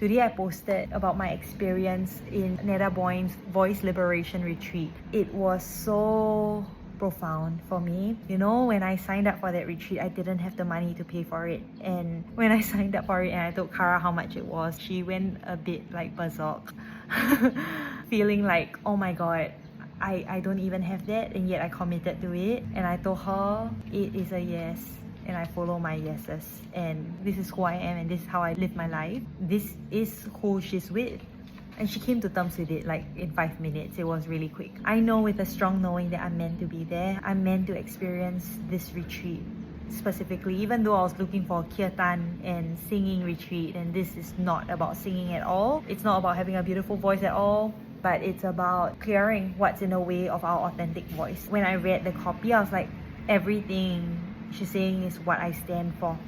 Today I posted about my experience in Neda Boin's Voice Liberation Retreat. It was so profound for me. You know, when I signed up for that retreat, I didn't have the money to pay for it. And when I signed up for it and I told Kara how much it was, she went a bit like berserk. Feeling like, oh my god, I don't even have that, and yet I committed to it. And I told her it is a yes, and I follow my yeses, and this is who I am, and this is how I live my life. This is who she's with. And she came to terms with it like in 5 minutes. It was really quick. I know with a strong knowing that I'm meant to be there. I'm meant to experience this retreat specifically, even though I was looking for kirtan and singing retreat, and this is not about singing at all. It's not about having a beautiful voice at all, but it's about clearing what's in the way of our authentic voice. When I read the copy, I was like, everything she's saying is what I stand for.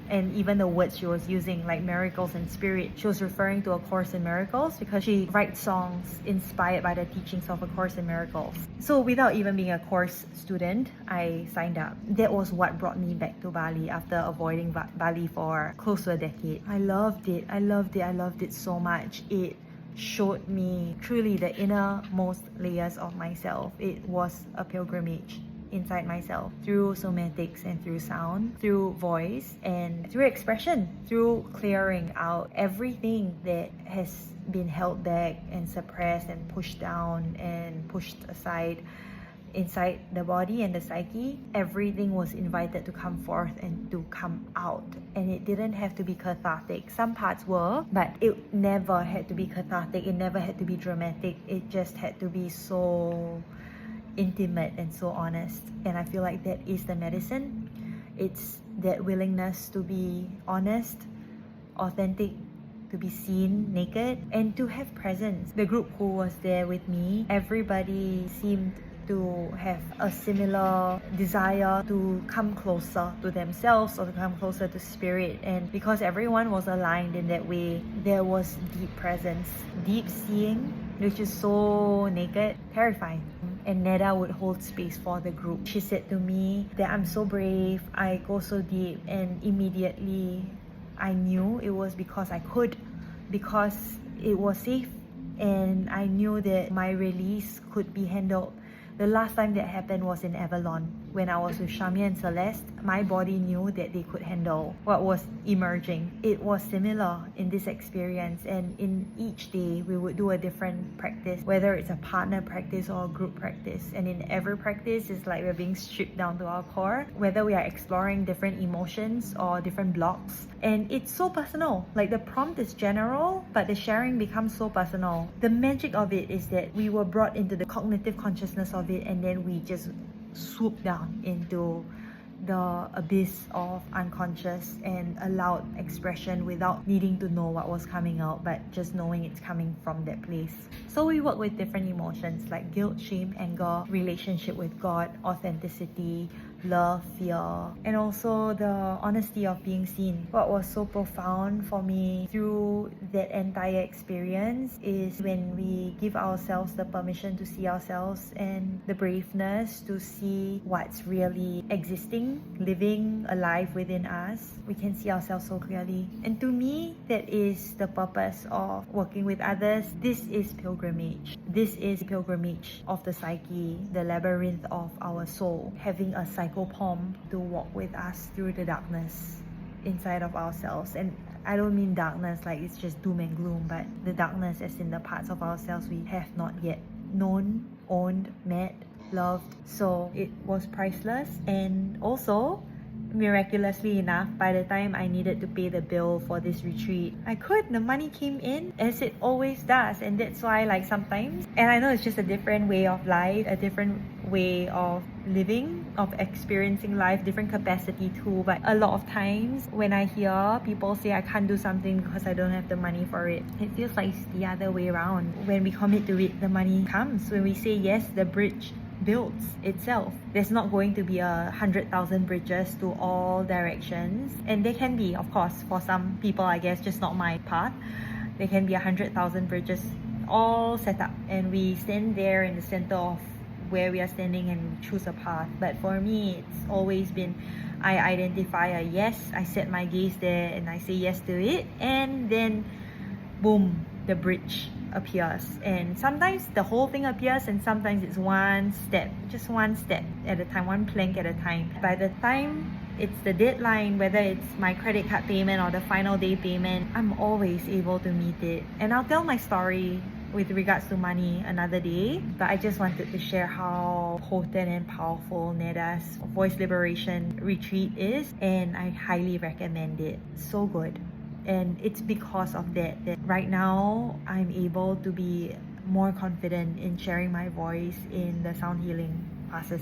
And even the words she was using, like miracles and spirit, she was referring to A Course in Miracles because she writes songs inspired by the teachings of A Course in Miracles. So without even being a course student, I signed up. That was what brought me back to Bali after avoiding Bali for close to a decade. I loved it. I loved it. I loved it so much. It showed me truly the innermost layers of myself. It was a pilgrimage inside myself through somatics and through sound, through voice and through expression, through clearing out everything that has been held back and suppressed and pushed down and pushed aside inside the body and the psyche. Everything was invited to come forth and to come out, and it didn't have to be cathartic. Some parts were, but it never had to be cathartic. It never had to be dramatic. It just had to be so intimate and so honest. And I feel like that is the medicine. It's that willingness to be honest, authentic, to be seen naked, and to have presence. The group who was there with me, everybody seemed to have a similar desire to come closer to themselves or to come closer to spirit. And because everyone was aligned in that way, there was deep presence, deep seeing, which is so naked, terrifying. And Neda would hold space for the group. She said to me that I'm so brave, I go so deep, and immediately I knew it was because I could, because it was safe, and I knew that my release could be handled. The last time that happened was in Avalon. When I was with Shamia and Celeste, my body knew that they could handle what was emerging. It was similar in this experience, and in each day we would do a different practice, whether it's a partner practice or a group practice. And in every practice, it's like we're being stripped down to our core, whether we are exploring different emotions or different blocks. And it's so personal. Like the prompt is general, but the sharing becomes so personal. The magic of it is that we were brought into the cognitive consciousness of it, and then we just swoop down into the abyss of unconscious and allowed expression without needing to know what was coming out, but just knowing it's coming from that place. So we work with different emotions like guilt, shame, anger, relationship with God, authenticity, love, fear, and also the honesty of being seen. What was so profound for me through that entire experience is when we give ourselves the permission to see ourselves and the braveness to see what's really existing, living alive within us. We can see ourselves so clearly. And to me, that is the purpose of working with others. This is pilgrimage. This is pilgrimage of the psyche, the labyrinth of our soul, having a psychopomp to walk with us through the darkness inside of ourselves. And I don't mean darkness like it's just doom and gloom, but the darkness as in the parts of ourselves we have not yet known, owned, met, loved. So it was priceless. And also, miraculously enough, by the time I needed to pay the bill for this retreat, I could. The money came in as it always does. And that's why, like, sometimes, and I know it's just a different way of life, a different way of living, of experiencing life, different capacity too, but a lot of times when I hear people say I can't do something because I don't have the money for it, it feels like it's the other way around. When we commit to it, the money comes. When we say yes, the bridge builds itself. There's not going to be 100,000 bridges to all directions, and there can be, of course, for some people, I guess, just not my path. There can be 100,000 bridges all set up, and we stand there in the center of where we are standing and choose a path. But for me, it's always been, I identify a yes, I set my gaze there and I say yes to it, and then boom, the bridge appears. And sometimes the whole thing appears, and sometimes it's one step, just one step at a time, one plank at a time. By the time it's the deadline, whether it's my credit card payment or the final day payment, I'm always able to meet it. And I'll tell my story with regards to money another day, but I just wanted to share how potent and powerful Neda's voice liberation retreat is, and I highly recommend it. So good. And it's because of that right now I'm able to be more confident in sharing my voice in the sound healing classes.